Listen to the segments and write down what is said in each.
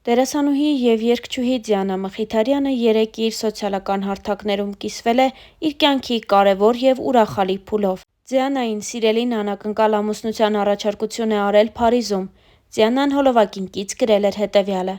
Դերասանուհի և երգչուհի Դիանա Մխիթարյանը երեկ իր սոցիալական հարթակներում կիսվել է իր կյանքի կարևոր և ուրախալի փուլով։ Դիանային սիրելին անակնկալ ամուսնության առաջարկություն է արել Փարիզում։ Դիանան հոլովակին կից գրել էր հետևյալը.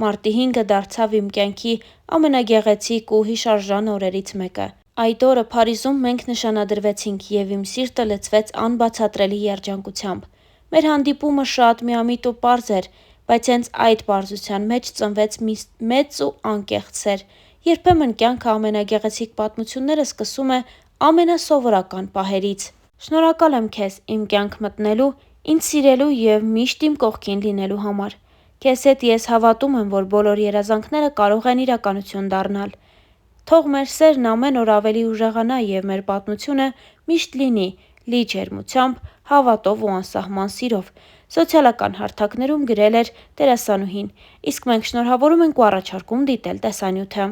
«Մարտի 5-ը դարձավ իմ կյանքի ամենագեղեցիկ ու հիշարժան օրերից մեկը։ Այդ օրը Փարիզում մենք նշանադրվեցինք և իմ սիրտը լցվեց անբացատրելի երջանկությամբ։ Մեր հանդիպումը շատ միամիտ ու պարզ էր, բայց հենց այդ պարզության մեջ ծնվեց մի մեծ ու անկեղծ սեր։ Երբեմն կյանքը ամենագեղեցիկ պատմությունները սկսում է ամենասովորական պահերից։ Շնորհակալ եմ քեզ իմ կյանք մտնելու, ինձ սիրելու և միշտ իմ կողքին լինելու համար։ Քեզ հետ ես հավատում եմ, որ բոլոր երազանքները կարող են իրականություն դառնալ։ Թող մեր սերն ամեն օր ավելի ուժեղանա և մեր պատմությունը միշտ լինի լի ջերմությամբ, հավատով ու անսահման սիրով», սոցիալական հարթակներում գրել էր դերասանուհին, իսկ մենք շնորհավորում ենք ու առաջարկում դիտել տեսանյութը։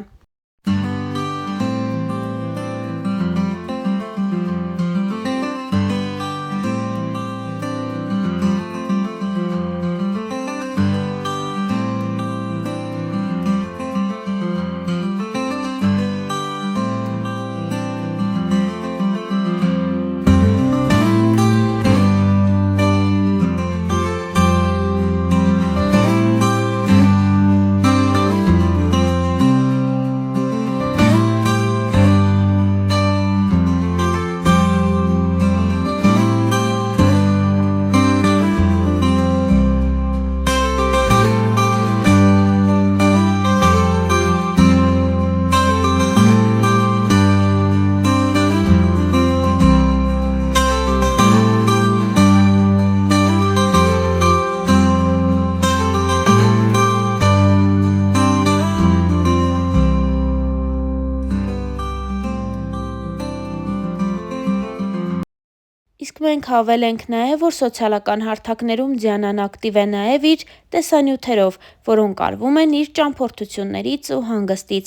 Իսկ մենք հավել ենք նաև, որ սոցիալական հարթակներում Դիանան ակտիվ է նաև իր տեսանյութերով, որոնք արվում են իր ճամփորդություններից ու հանգստից։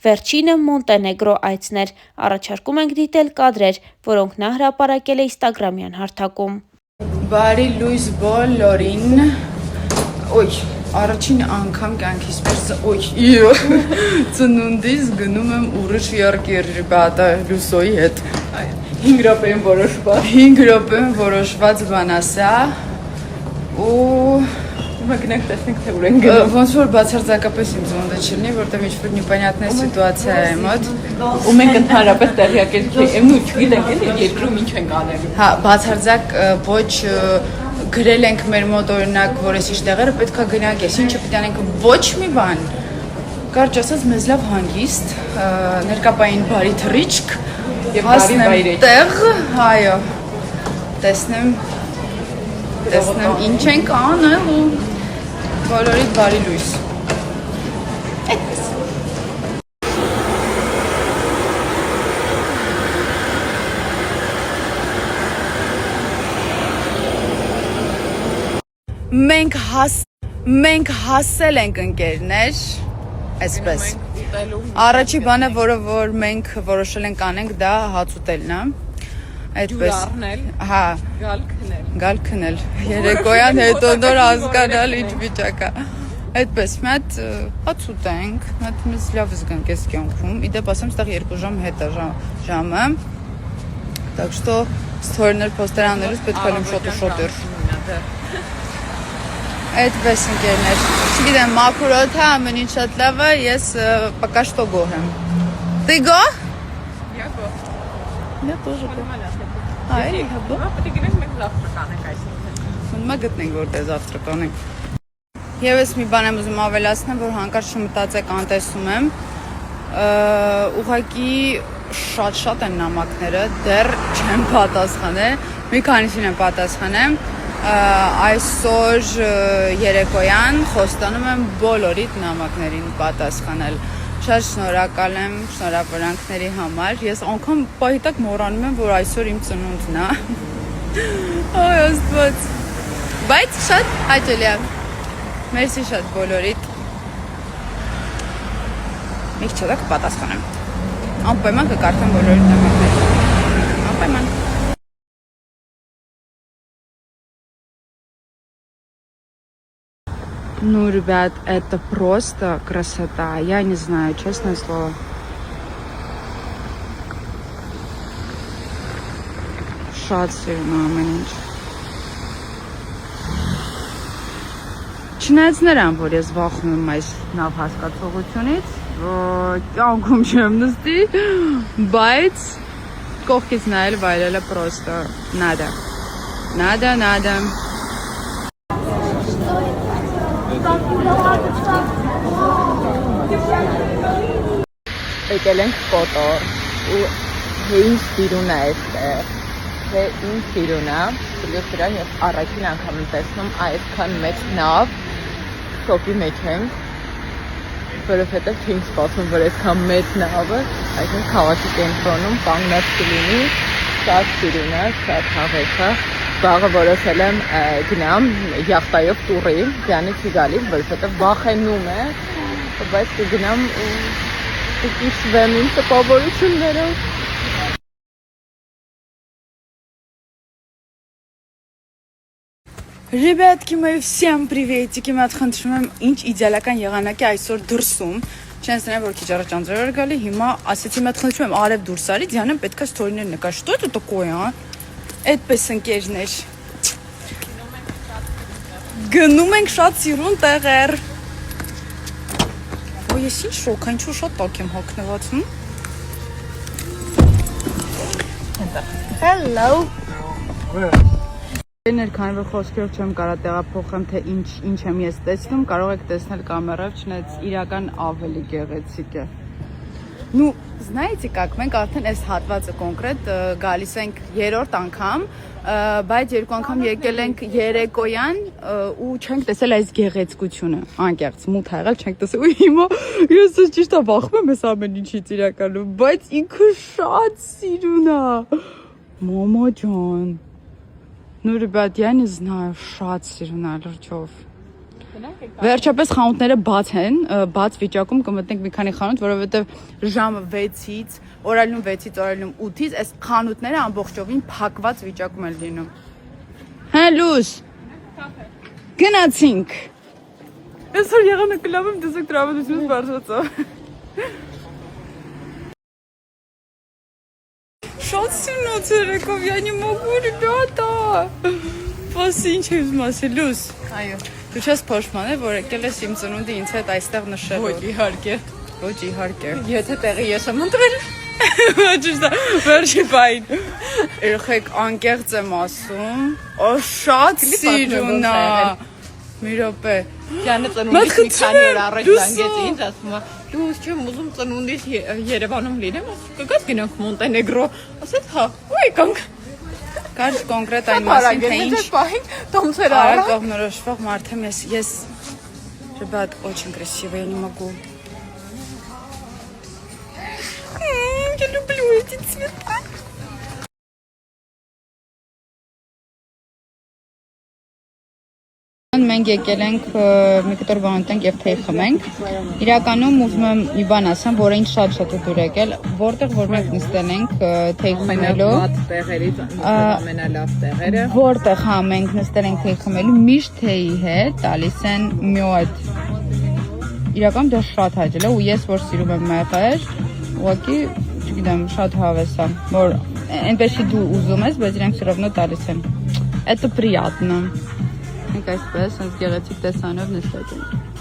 Վերջինը Մոնտենեգրո այցն էր։ Առաջարկում ենք դիտել կադրեր, որոնք նա հրապարակել է Instagram-յան հարթակում։ Բարի լույս բոլորին։ Առաջին անգամ կյանքիս մեջ ծնունդիս գնում եմ ուրիշ երկիր, ռեբատա, լուսոյի հետ։ 5 րոպեում որոշված բան ասա ու գնանք տեսնենք թե ուր են գնում։ Ոնց որ բացարձակապես իմ ծնունդը չլինի, որտեղ ինչ-որ непонятная սիտուացիա է մոտ։ Ու մենք ընդհանրապես տեղյակ ենք, թե չգիտենք էլի երկրում ինչ ենք անելու։ Հա, բացարձակ ոչ գրել ենք մեր մոտ օրինակ, որ այսիշ տեղերը պետքա գնանք, ես ինչը պետք է անենք, ոչ մի բան։ Կարճ ասած մեզ լավ հանգիստ, ներկապային բարի թռիչք եւ բարի վայրեր։ Տեղ, այո։ Տեսնեմ ինչ ենք անելու։ Բոլորիդ բարի լույս։ Այդպես։ Մենք հասել ենք ընկերներ, այսպես։ Առաջի բանը, որը որ մենք որոշել ենք անենք, դա հաց ուտելն է։ Այդպես։ Հա, գալ քնել։ Երեկոյան հետո նոր հասկանալ ինչ վիճակ է։ Այդպես, մի հատ հաց ուտենք, մի հատ մեզ լավ զգանք այս կյանքում։ Իդեպ ասեմ, ստեղ 2 ժամ հետ է ժամը։ Так что ստորներ պոստերաններուց պետք է լինում շոտեր։ Այդպես ընկերներ։ Չգիտեմ, մաքուր է, ամեն ինչ շատ լավ է, ես пока что գոհ եմ։ Ты գոհ? Я գոհ։ Я тоже գոհ։ Այ, հաբո։ Պետք է գնանք մենք завтрак անենք այսօր։ Ոնց գտնենք որտեղ завтрак անենք։ Եվս մի բան եմ ուզում ավելացնել, որ հանկարծ չմտածեք անտեսում եմ։ Ուղղակի շատ են նամակները, դեռ չեմ պատասխանել, մի քանիսին եմ պատասխանել։ Այսօր երեկոյան խոստանում եմ բոլորիդ նամակներին պատասխանել։ Շատ շնորհակալ եմ շնորհավորանքների համար։ Ես անգամ պահի տակ մոռանում եմ, որ այսօր իմ ծնունդն է։ Այ աստված։ Բայց շատ հաճելի է։ Մերսի շատ բոլորիդ։ Մի քիչ չդակ պատասխանեմ։ Անպայման կկարդամ բոլորիդ նամակները։ Անպայման։ Ну, ребят, это просто красота. Я не знаю, честное слово. Շատ սիրուն ամեն ինչ։ Չնայած նրան, որ ես վախում եմ այս նավ հասկացողությունից, կյանքում չեմ նստի, բայց կողքից նայել վայելելը պրոստը նադա։ Նադա։ Եկել ենք կոտոր ու հեին սիրուն է այստեղ։ Թե իմ սիրունը, պլյուս դրան ես առաջին անգամ եմ տեսնում այսքան մեծ նավ շոպի մեջ ենք, որովհետև չենք սպասում, որ այսքան մեծ նավը այսինքն քաղաքի կենտրոնում կանգնած կլինի, շատ սիրուն է, շատ հավես է, վաղը որոշել եմ գնամ յախտայով տուրի, ձյանից չի գալիս, որովհետև վախենում է, բայց կգնամ ու կկիսվեմ իմ տպավորություններով։ Ребятки мои, всем приветики, мы отхնդրում ինչ իդեալական եղանակի այսօր դրսում։ Չենց նրա որ քիչ առաջ անձրև գալի, հիմա ասեցի մի отхնդրում արև դուրս արի, Դիանան պետքա ստորիներ նկար։ Что это такое, а? Այդպես ընկերներ։ Գնում ենք շատ սիրուն տեղեր։ Ոյ, ես ինչ շոկ, ինչու շատ տաք եմ հոգնված, Hello։ Քանի որ խոսքերով չեմ կարա տեղափոխեմ, թե ինչ եմ ես տեսնում, կարող եք տեսնել կամերայով, չնայած իրական ավելի գեղեցիկ է։ Ну, знаете как, մենք արդեն այս հատվածը կոնկրետ գալիս ենք երրորդ անգամ, բայց երկու անգամ եկել ենք երեկոյան ու չենք տեսել այս գեղեցկությունը, անկեղծ մութ ա եղել, չենք տեսել։ Ու հիմա ես ճիշտ է վախում եմ այս ամեն ինչից իրականում, բայց ինքը շատ սիրուն է։ Մամա ջան։ Ну, ребят, я не знаю, շատ սիրուն է լրջով։ Վերջապես խանութները բաց են, բաց վիճակում կմտնենք մի քանի խանութ, որովհետև ժամը 6-ից, օրալնում 6-ից, օրալնում 8-ից, այս խանութները ամբողջովին փակված վիճակում են լինում։ Հա, լույս։ Գնացինք։ Այսօր եղանակը լավ եմ, տեսեք տրամադրությունս բարձրացա։ Շատ սիրուն եկավ, я не могу, ребята։ Ոսի ինչ եմ ասել, լույս։ Այո։ Դու չես փոշման է, որ եկել ես իմ ծնունդի ինձ հետ այստեղ նշելու։ Ոչ, իհարկե։ Ոչ, իհարկե։ Եթե տեղի ես եմ ընտրել։ Ճիշտ է, վերջի բան։ Երեխեք անկեղծ եմ ասում։ Օ, շատ սիրուն է։ Մի րոպե։ Դիանը ծնունդից մի քանի օր առաջ զանգեց ինձ, ասում է, դու չեմ ուզում ծնունդից Երևանում լինեմ, կգաս գնանք Մոնտենեգրո։ Ասեց, հա, ու եկանք։ Կար կոնկրետ այն մասին, թե ինչ տոմսեր արել կողմնորոշվող մարդ եմ ես, ребят, очень красиво, я не могу. Я люблю эти цвета. Մենք եկել ենք մի կտոր բան ունենք եւ թեյ խմենք։ Իրականում ուզում եմ մի բան ասեմ, որը ինձ շատ դուր եկել, որտեղ որ մենք նստել ենք թեյ խմելու։ տեղերից ամենալավ տեղերը։ Որտեղ հա մենք նստել ենք թեյ խմելու, միշտ թեյի հետ տալիս են մյոդ։ Իրականում դա շատ հաճել է ու ես որ սիրում եմ մեղր, ուղղակի, չգիտեմ, շատ հավես է, որ այնպեսի դու ուզում ես, բայց իրանք все равно տալիս են։ Это приятно։ Մենք այսպես, այս գեղեցիկ տեսանով նստած ենք։